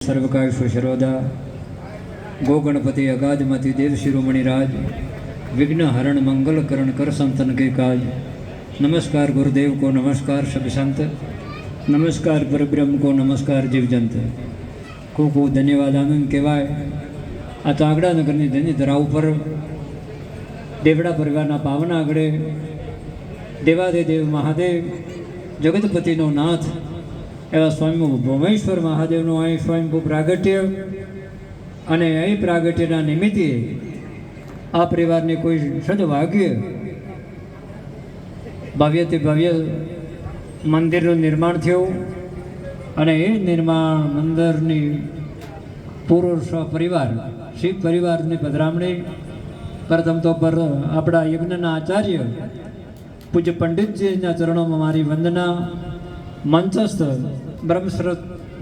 સર્વકાય સુશરોદા ગોગણપતિ અગાધમતી દેવ શિરોમણિ રાજ વિઘ્ન હરણ મંગલ કરણ કર સંતન के काज। नमस्कार गुरुदेव को, नमस्कार सब संत, नमस्कार परब्रह्म को, नमस्कार जीवजंत। खूब खूब धन्यवाद आनंद कहेवाय। आ तो आगड़ा नगरनी धन्य धराव पर देवड़ा परिवारना पावन आगड़े देवादेव महादेव जगतपतिनो नाथ एवं स्वामी भोमेश्वर महादेवનું અહીં સ્વયંભૂ પ્રાગટ્ય અને અહીં પ્રાગટ્યના નિમિત્તે આ પરિવારને કોઈ સદભાગ્ય ભવ્યથી ભવ્ય મંદિરનું નિર્માણ થયું અને એ નિર્માણ મંદિરની પૂરો પરિવાર શિવ પરિવારની પધરામણી પ્રથમ તો પર આપણા યજ્ઞના આચાર્ય પૂજ્ય પંડિતજીના ચરણોમાં મારી વંદના। મંચસ્થ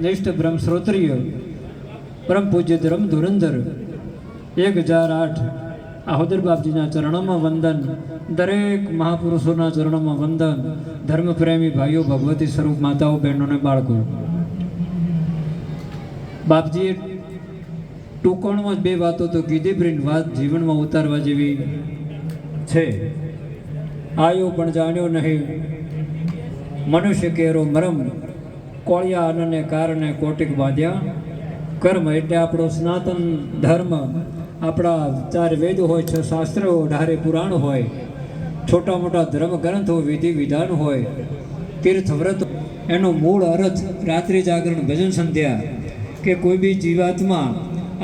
નિષ્ઠ બ્રહ્મશ્રોત્રિય પરમ પૂજ્ય ધર્મ ધુરંધર 1008 આહોદર બાપજીના ચરણોમાં વંદન। દરેક મહાપુરુષોના ચરણોમાં વંદન। ધર્મપ્રેમી ભાઈઓ, ભગવતી સ્વરૂપ માતાઓ, બહેનોને, બાળકો, બાપજીએ ટૂંકણમાં બે વાતો તો કીધી, પણ વાત જીવનમાં ઉતારવા જેવી છે। આયો પણ જાણ્યો નહીં મનુષ્ય કેરો મરમ, કોળિયા અનને કારણે કોટિક બાંધ્યા કર્મ। એટલે આપણો સનાતન ધર્મ, આપણા 4 વેદ હોય, 6 શાસ્ત્રો, 18 પુરાણ હોય, છોટા મોટા ધર્મ ગ્રંથો, વિધિ વિધાન હોય, તીર્થ વ્રત, એનો મૂળ અર્થ રાત્રિ જાગરણ, ભજન સંધ્યા કે કોઈ બી જીવાત્મા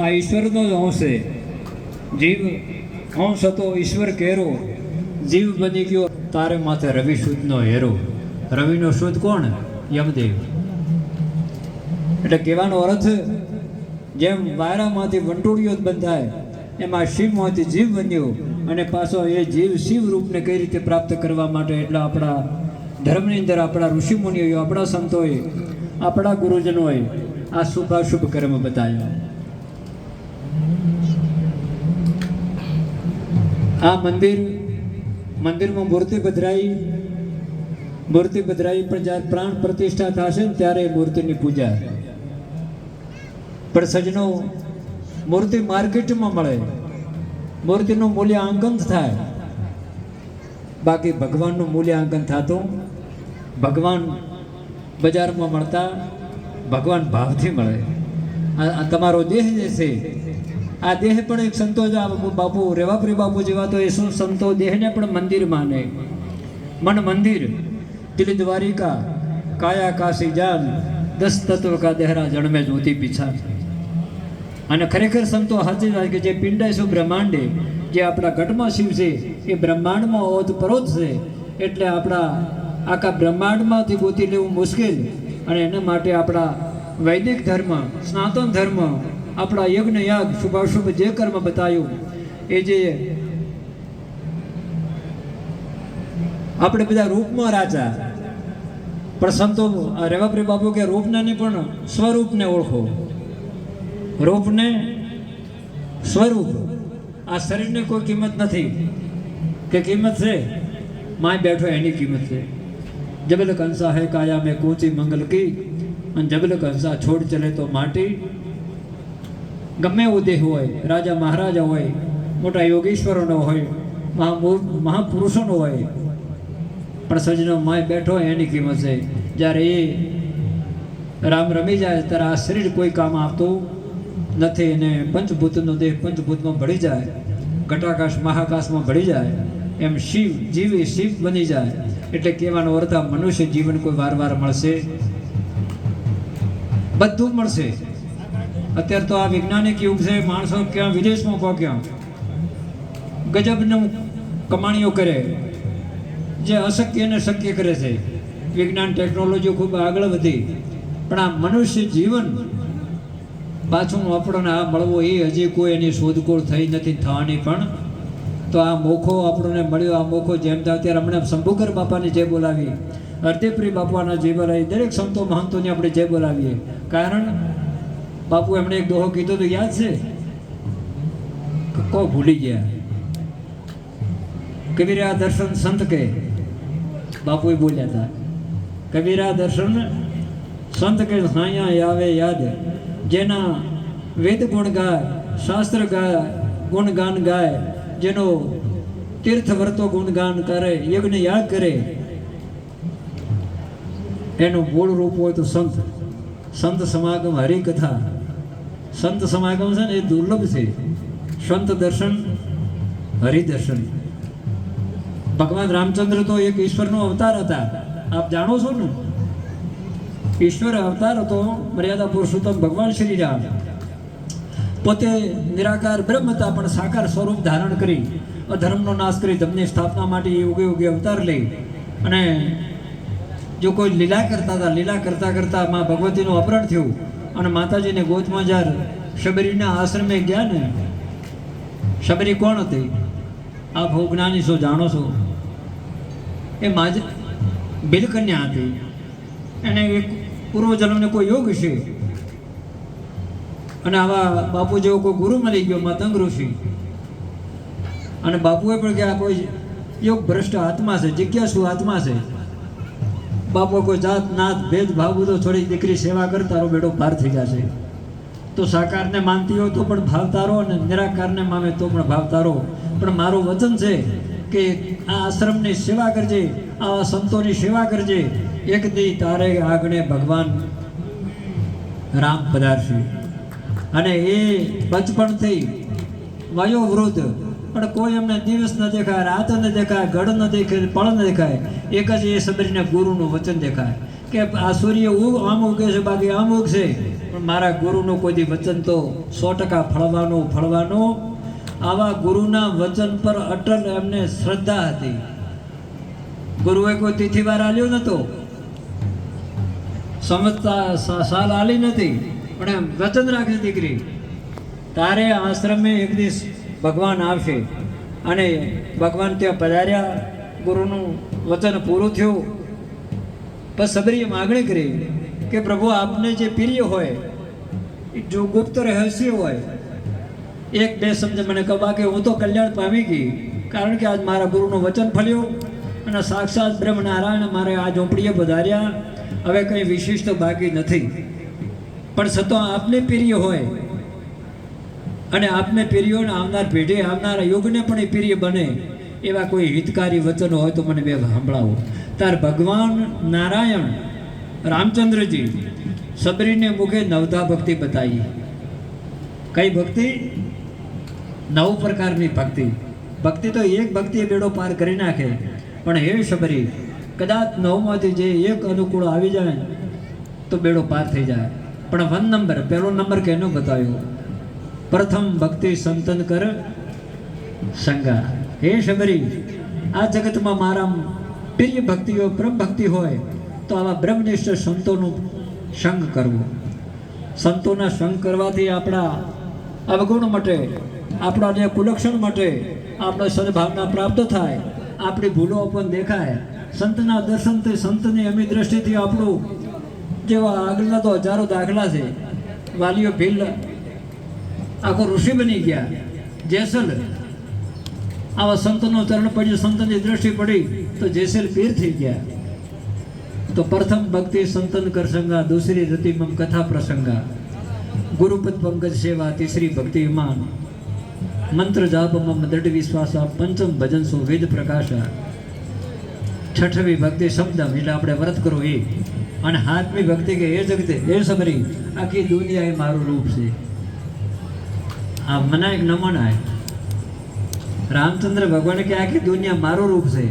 આ ઈશ્વરનો જ અંશ છે। જીવ અંશ હતો ઈશ્વર કેરો, જીવ બની ગયો તારે માથે રવિ સુદનો હેરો। રવિનો સુદ કોણ? યમદેવ। એટલે કહેવાનો અર્થ જેમ વાયરામાંથી વંટોળીઓ બંધાય એમાં શિવમાંથી જીવ બન્યો અને પાછો એ જીવ શિવ રૂપને કઈ રીતે પ્રાપ્ત કરવા માટે એટલે આપણા ધર્મની અંદર આપણા ઋષિમુનિઓએ, આપણા સંતોએ, આપણા ગુરુજનોએ આ શુભાશુભ કર્મ બતાવ્યા। આ મંદિરમાં મૂર્તિ પધરાઈ પણ જ્યારે પ્રાણ પ્રતિષ્ઠા થશે ને ત્યારે મૂર્તિની પૂજા। પણ સજનો, મૂર્તિ માર્કેટમાં મળે, મૂર્તિનું મૂલ્યાંકન થાય, બાકી ભગવાનનું મૂલ્યાંકન થતું। ભગવાન બજારમાં મળતા, ભગવાન ભાવથી મળે। આ તમારો દેહ જે છે, આ દેહ પણ એક સંતો બાપુ રેવાપુરી બાપુ જેવા તો એ શું સંતો દેહને પણ મંદિર માને। મન મંદિર દિલ દ્વારિકા કાયા કાશી જાન 10 તત્વ કા દેહરા જન્મે જ્યોતિ પીછા। અને ખરેખર સંતો સાચી વાત કે જે પિંડાય શું બ્રહ્માંડે, જે આપણા ઘટમાં શિવ છે એ બ્રહ્માંડમાં ઓતપ્રોત છે। એટલે આપણા આખા બ્રહ્માંડમાંથી ગોતી લેવું મુશ્કેલ, અને એના માટે આપણા વૈદિક ધર્મ, સનાતન ધર્મ, આપણા યજ્ઞ યાગ, શુભાશુભ જે કર્મ બતાવ્યું એ જે આપણે બધા રૂપમાં રાજા, પણ સંતો રેવાપુરી બાપુ કે રૂપને નહીં પણ સ્વરૂપને ઓળખો, રૂપને સ્વરૂપ। આ શરીરની કોઈ કિંમત નથી કે કિંમત છે, માય બેઠો એની કિંમત છે। જબલ કંસા હે કાયા મેં કૂંચી મંગલ કી, અને જબલ કંસા છોડ ચલે તો માટી। ગમે એવો દેહ હોય, રાજા મહારાજા હોય, મોટા યોગેશ્વરોનો હોય, મહાપુરુષોનો હોય, પણ સજનો માય બેઠો એની કિંમત છે। જ્યારે એ રામ રમી જાય ત્યારે આ શરીર કોઈ કામ આવતું નથી, અને પંચભૂતનો દેહ પંચભૂતમાં ભળી જાય, ઘટાકાશ મહાકાશમાં ભળી જાય, એમ જીવ એ શિવ બની જાય। એટલે કહેવાનો અર્થ આ મનુષ્ય જીવન કોઈ વાર મળશે? બધું મળશે। અત્યારે તો આ વૈજ્ઞાનિક યુગ છે, માણસો ક્યાં વિદેશમાં પહોંચ્યા, ગજબનું કમાણીઓ કરે, જે અશક્યને શક્ય કરે છે। વિજ્ઞાન ટેકનોલોજી ખૂબ આગળ વધી, પણ આ મનુષ્ય જીવન પાછું આપણને આ મળવો એ હજી કોઈ એની શોધખોળ થઈ નથી, થવાની પણ। તો આ મોખો આપણને મળ્યો, આ મોખો જેમ અત્યારે હમણાં શંભુકર બાપાની જે બોલાવી, હરદેવપુરી બાપાના જે બોલાવી, દરેક સંતો મહંતોની આપણે જે બોલાવીએ, કારણ બાપુ એમણે એક દોહો કીધો તો યાદ છે? કો ભૂલી ગયા? કબીરા દર્શન સંત કે બાપુએ બોલ્યા હતા, કબીરા દર્શન સંત કે સાયા આવે યાદ જેના વેદ ગુણ ગાય, શાસ્ત્ર ગાય, ગુણગાન ગાય, જેનો તીર્થ વર્તો ગુણગાન કરે, યજ્ઞ યાગ કરે, એનું મૂળ રૂપ હોય તો સંત. સંત સમાગમ હરિકથા. સંત સમાગમ છે ને એ દુર્લભ છે. સંત દર્શન હરિદર્શન. ભગવાન રામચંદ્ર તો એક ઈશ્વરનો અવતાર હતા, આપ જાણો છો ને. ઈશ્વર અવતાર હતો મર્યાદા પુરુષોત્તમ ભગવાન શ્રી રામ. પોતે નિરાકાર બ્રહ્મ હતા, પણ સાકાર સ્વરૂપ ધારણ કરી અધર્મનો નાશ કરી ધર્મની સ્થાપના માટે યોગે યોગે અવતાર લઈ અને જો કોઈ લીલા કરતા હતા, લીલા કરતાં કરતાં મા ભગવતીનું અપહરણ થયું અને માતાજીને ગોદમાં જ્યારે શબરીના આશ્રમે ગયા ને. શબરી કોણ હતી? આપ હો જ્ઞાની છો, જાણો છો. એ બિલકન્યા હતી. એને એક પૂર્વજન્મને કોઈ યોગ છે અને આવા બાપુ જેવો કોઈ ગુરુ મળી ગયો, માતંગ ઋષિ. અને બાપુએ પણ કે આ કોઈ યોગ ભ્રષ્ટ આત્મા છે, જિજ્ઞાસુ આત્મા છે. બાપુ કોઈ જાત નાત ભેદભાવ તો થોડી દીકરી સેવા કર, તારો બેડો પાર થઈ જશે. તો સાકારને માનતી હોય તો પણ ભાવ તારો, અને નિરાકારને માને તો પણ ભાવ તારો. પણ મારું વચન છે કે આ આશ્રમની સેવા કરજે, આવા સંતોની સેવા કરજે. એક દી તારે આગળ ભગવાન રામ પધારશે. અને એ બચપણથી વયો વૃદ્ધ, પણ કોઈ એમને દિવસ ન દેખાય, રાત ન દેખાય, ઘડ ન દેખાય, પળ ન દેખાય. એક જ એ સબરીને ગુરુનું વચન દેખાય કે આ સૂર્ય આમ ઉગે છે, બાકી આમ ઉગશે, પણ મારા ગુરુનું કોઈ દી વચન તો 100% ફળવાનું. આવા ગુરુના વચન પર અટલ એમને શ્રદ્ધા હતી. ગુરુએ કોઈ તિથિવાર આલ્યો નતો, સમજતા સાલ આલી નથી, પણ એમ વચન રાખી દીકરી તારે આશ્રમે એક દિવસ ભગવાન આવશે. અને ભગવાન ત્યાં પધાર્યા, ગુરુનું વચન પૂરું થયું. પછી સબરીએ માગણી કરી કે પ્રભુ આપને જે પ્રિય હોય, જો ગુપ્ત રહસ્ય હોય, એક બે શબ્દ મને કહો, બાકી હું તો કલ્યાણ પામી ગઈ. કારણ કે આજ મારા ગુરુનું વચન ફળ્યું અને સાક્ષાત બ્રહ્મનારાયણ મારે આ ઝૂંપડીએ પધાર્યા. હવે કંઈ વિશિષ્ટ બાકી નથી. પણ છતાં આપને પ્રિય હોય અને આપને પ્રિયોને આવનાર પેઢી, આવનાર યુગને પણ એ પ્રિય બને એવા કોઈ હિતકારી વચનો હોય તો મને બે સાંભળાવો. તાર ભગવાન નારાયણ રામચંદ્રજી સબરીને મુખે નવધા ભક્તિ બતાવી. કઈ ભક્તિ? 9 પ્રકારની ભક્તિ. ભક્તિ તો એક ભક્તિ બેડો પાર કરી નાખે, પણ હે સબરી, કદાચ 9માંથી જે એક અનુકૂળ આવી જાય તો બેડો પાર થઈ જાય. પણ 1 નંબર, પહેલો નંબર કેનો બતાવ્યો? પ્રથમ ભક્તિ સંતન કર સંગા. હે સબરી, આ જગતમાં મારા પ્રિય ભક્તિ હોય, બ્રહ્મ ભક્તિ હોય તો આવા બ્રહ્મનિષ્ઠ સંતોનું સંગ કરવો. સંતોના સંગ કરવાથી આપણા અવગુણ મટે, આપણા જે કુલક્ષણ મટે, આપણે સદભાવના પ્રાપ્ત થાય, આપણી ભૂલો પણ દેખાય. સંતના દર્શનથી, સંતની અમી દ્રષ્ટિથી આપણું જેવા આગળના તો હજારો દાખલા છે. વાલીઓ ભીલ આખો ઋષિ બની ગયા, જેસલ આવા સંતનો ચરણ પડ્યું, સંતની દ્રષ્ટિ પડી તો જેસલ પીર થઈ ગયા. તો પ્રથમ ભક્તિ સંતન કર સંગા, દૂસરી રતિમમ કથા પ્રસંગા, ગુરુપદ પંકજ સેવા, તીસરી ભક્તિ વિમાન, મંત્ર જાપ મમ દૃઢ વિશ્વાસા, પંચમ ભજન સો વેદ પ્રકાશા, છઠ્ઠવી ભક્તિ શબ્દ એટલે આપણે વ્રત કરો એ, અને 7મી ભક્તિ કે એ જગતે એ સબરી આખી દુનિયા એ મારું રૂપ છે. આ મનાય કે ન મનાય? રામચંદ્ર ભગવાન કે આખી દુનિયા મારું રૂપ છે.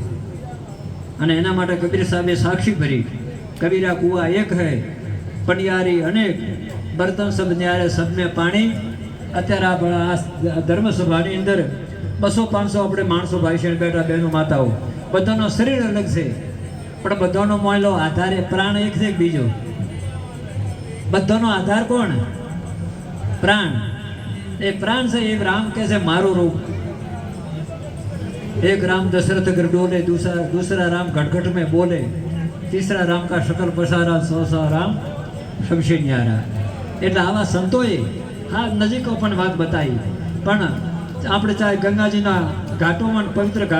અને એના માટે કબીર સાહેબે સાક્ષી ભરી, કબીરા કુआ એક હૈ, પડિયારી અનેક, બર્તન સબ ન્યારે સબ મેં પાણી. અત્યારે આ ધર્મસભાની અંદર 200-500 આપણે માણસો ભાઈ છે બેઠા, બહેનો માતાઓ, બધાનો શરીર અલગ છે, પણ બધાનો મોયલો આધાર એ પ્રાણ એક છે. બીજો બધાનો આધાર કોણ? પ્રાણ. એ પ્રાણ છે. એ રામ કહે છે મારું રૂપ. एक राम दशरथ कर डोले, दूसरा राम घटघट में बोले, तीसरा राम का शकल पसारा, 100 राम शमशे न्यारा. એટલે આવા સંતોએ હા નજીકો પણ વાત બતાવી. પણ આપણે ચાહે ગંગાજીના ઘાટોમાં પવિત્ર